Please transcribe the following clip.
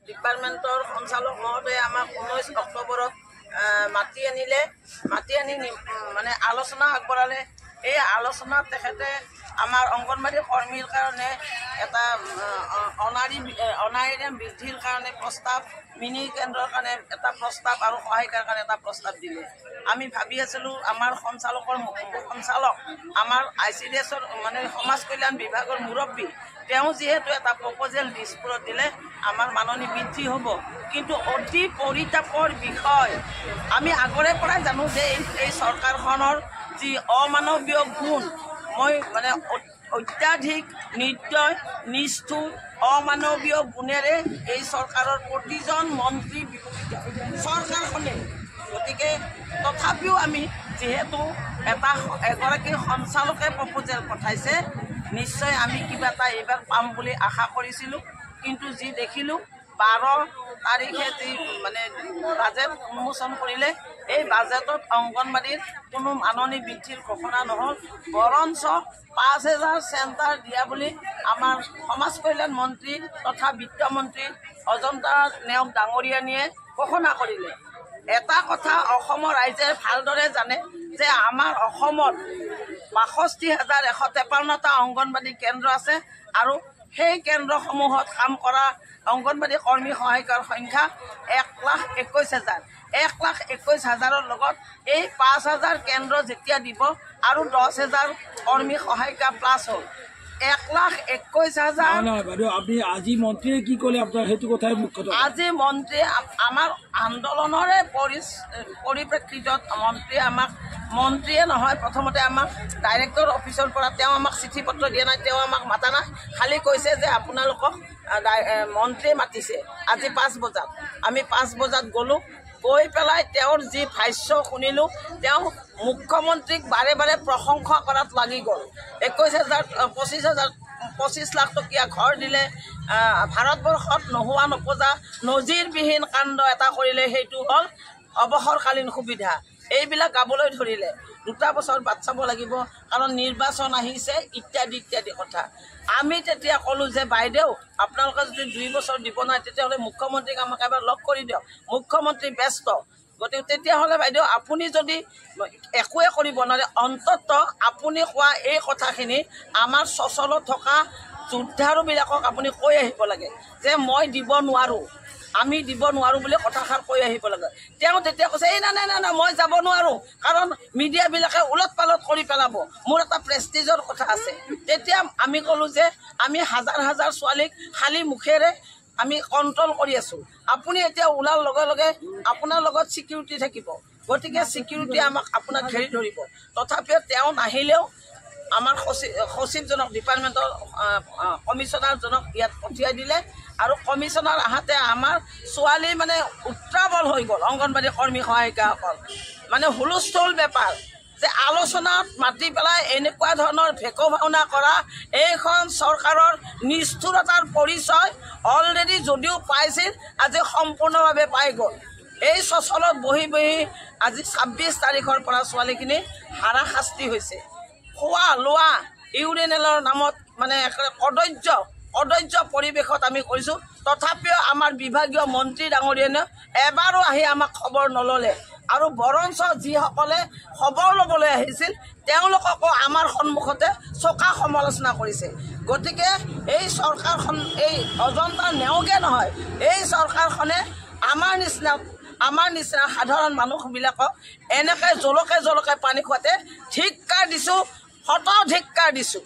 ডিপাৰ্টমেণ্টৰ সঞ্চালক মহোদয়ে আমাক 19 অক্টোবৰত মাতি আনিলে, মাতি আনি মানে আলোচনা আগবঢ়ালে। এই আলোচনাত তেখেতে আমাৰ অংগনবাড়ী কৰ্মীৰ কাৰণে এটা অনাৰী বৃদ্ধিৰ কাৰণে প্ৰস্তাৱ, মিনি কেন্দ্ৰৰ কাৰণে এটা প্ৰস্তাৱ আৰু সহায়িকাৰ কাৰণে এটা প্ৰস্তাৱ দিলে। আমি ভাবি আছিলোঁ আমাৰ সঞ্চালক আমাৰ ICDSৰ মানে সমাজ কল্যাণ বিভাগৰ মুৰব্বী, তেওঁ যিহেতু এটা প্ৰপ'জেল দিছপুৰত দিলে আমাৰ মাননি বৃদ্ধি হ'ব, কিন্তু অতি পৰিতাপৰ বিষয়। আমি আগৰে পৰাই জানো যে এই চৰকাৰখনৰ যি অমানৱীয় গুণ, মই মানে অত্যাধিক নিৰ্দয় নিষ্ঠুৰ অমানৱীয় গুণেৰে এই চৰকাৰৰ প্ৰতিজন মন্ত্ৰী চৰকাৰখনে। গতিকে তথাপিও আমি যিহেতু এগৰাকী সঞ্চালকে প্ৰপ'জেল পঠাইছে, নিশ্চয় আমি কিবা এটা এইবাৰ পাম বুলি আশা কৰিছিলোঁ। কিন্তু যি দেখিলোঁ 12 তাৰিখে যি মানে বাজেট উন্মোচন কৰিলে, এই বাজেটত অংগনবাড়ীৰ কোনো মাননি বৃদ্ধিৰ ঘোষণা নহ'ল, বৰঞ্চ 5000 চেণ্টাৰ দিয়া বুলি আমাৰ সমাজ কল্যাণ মন্ত্ৰী তথা বিত্তমন্ত্ৰী অজন্তা নেওগ ডাঙৰীয়ানীয়ে ঘোষণা কৰিলে। এটা কথা অসমৰ ৰাইজে ভালদৰে জানে যে আমাৰ অসমত 62,153টা অংগনবাড়ী কেন্দ্ৰ আছে আৰু সেই কেন্দ্ৰসমূহত কাম কৰা অংগনবাড়ী কৰ্মী সহায়িকাৰ সংখ্যা 1,21,000। 1,21,000ৰ লগত এই 5,000 কেন্দ্ৰ যেতিয়া দিব আৰু 10,000 কৰ্মী সহায়িকা প্লাছ হ'ল 1,21,000। আপনি আজি মন্ত্ৰীয়ে কি ক'লে আপোনাৰ সেইটো কথাই মুখ্য? আজি মন্ত্ৰীয়ে আমাৰ আন্দোলনৰে পৰিপ্ৰেক্ষিতত মন্ত্ৰীয়ে নহয়, প্ৰথমতে আমাক ডাইৰেক্টৰ অফিচৰ পৰা তেওঁ আমাক চিঠি পত্ৰ দিয়া নাই, তেওঁ আমাক মাতা নাই, খালি কৈছে যে আপোনালোকক মন্ত্ৰীয়ে মাতিছে আজি 5 বজাত। আমি 5 বজাত গ'লোঁ, গৈ পেলাই তেওঁৰ যি ভাষ্য শুনিলোঁ, তেওঁ মুখ্যমন্ত্ৰীক বাৰে বাৰে প্ৰশংসা কৰাত লাগি গ'ল। 25 লাখ টকীয়া ঘৰ দিলে, ভাৰতবৰ্ষত নোহোৱা নপজা নজিৰবিহীন কাণ্ড এটা কৰিলে, সেইটো হ'ল অৱসৰকালীন সুবিধা। এইবিলাক গাবলৈ ধৰিলে। 2 বছৰ বাট চাব লাগিব কাৰণ নিৰ্বাচন আহিছে ইত্যাদি ইত্যাদি কথা। আমি তেতিয়া ক'লোঁ যে বাইদেউ আপোনালোকে যদি 2 বছৰ দিব নাই তেতিয়াহ'লে মুখ্যমন্ত্ৰীক আমাক এবাৰ লগ কৰি দিয়ক। মুখ্যমন্ত্ৰী ব্যস্ত, গতিকে তেতিয়াহ'লে বাইদেউ আপুনি যদি একোৱে কৰিব নোৱাৰে, অন্ততঃ আপুনি কোৱা এই কথাখিনি আমাৰ চচলত থকা যোদ্ধাৰুবিলাকক আপুনি কৈ আহিব লাগে যে মই দিব নোৱাৰোঁ, আমি দিব নোৱাৰোঁ বুলি কথাষাৰ কৈ আহিব লাগে। তেওঁ তেতিয়া কৈছে এই নাই মই যাব নোৱাৰোঁ কাৰণ মিডিয়াবিলাকে ওলট পালট কৰি পেলাব, মোৰ এটা প্ৰেষ্টিজৰ কথা আছে। তেতিয়া আমি ক'লোঁ যে আমি হাজাৰ ছোৱালীক খালী মুখেৰে আমি কণ্ট্ৰল কৰি আছোঁ, আপুনি এতিয়া ওলাৰ লগে লগে আপোনাৰ লগত ছিকিউৰিটি থাকিব, গতিকে ছিকিউৰিটি আপোনাক ঘেৰি ধৰিব। তথাপিও তেওঁ নাহিলেও আমাৰ সচিবজনক ডিপাৰ্টমেণ্টৰ কমিশ্যনাৰজনক ইয়াত পঠিয়াই দিলে আৰু কমিশ্যনাৰ আহাতে আমাৰ ছোৱালী মানে উত্ৰাৱল হৈ গ'ল। অংগনবাড়ী কৰ্মী সহায়িকাসকল মানে হুলস্থুল বেপাৰ যে আলোচনাত মাতি পেলাই এনেকুৱা ধৰণৰ ভেকো ভাওনা কৰা এইখন চৰকাৰৰ নিষ্ঠুৰতাৰ পৰিচয় অলৰেডি যদিও পাইছিল, আজি সম্পূৰ্ণভাৱে পাই গ'ল। এই চচলত বহি আজি 26 তাৰিখৰ পৰা ছোৱালীখিনি হাৰাশাস্তি হৈছে। খোৱা লোৱা ইউৰিনেলৰ নামত মানে অদৰ্য পৰিৱেশত আমি কৰিছোঁ। তথাপিও আমাৰ বিভাগীয় মন্ত্ৰী ডাঙৰীয়ানে এবাৰো আহি আমাক খবৰ নল'লে আৰু বৰঞ্চ যিসকলে খবৰ ল'বলৈ আহিছিল তেওঁলোককো আমাৰ সন্মুখতে চোকা সমালোচনা কৰিছে। গতিকে এই চৰকাৰখন এই অজন্তা নেওগে নহয়, এই চৰকাৰখনে আমাৰ নিচিনা সাধাৰণ মানুহবিলাকক এনেকৈ জলকে পানী খোৱাতে ধিক্কাৰ দিছোঁ, ধিক্কাৰ দিছোঁ।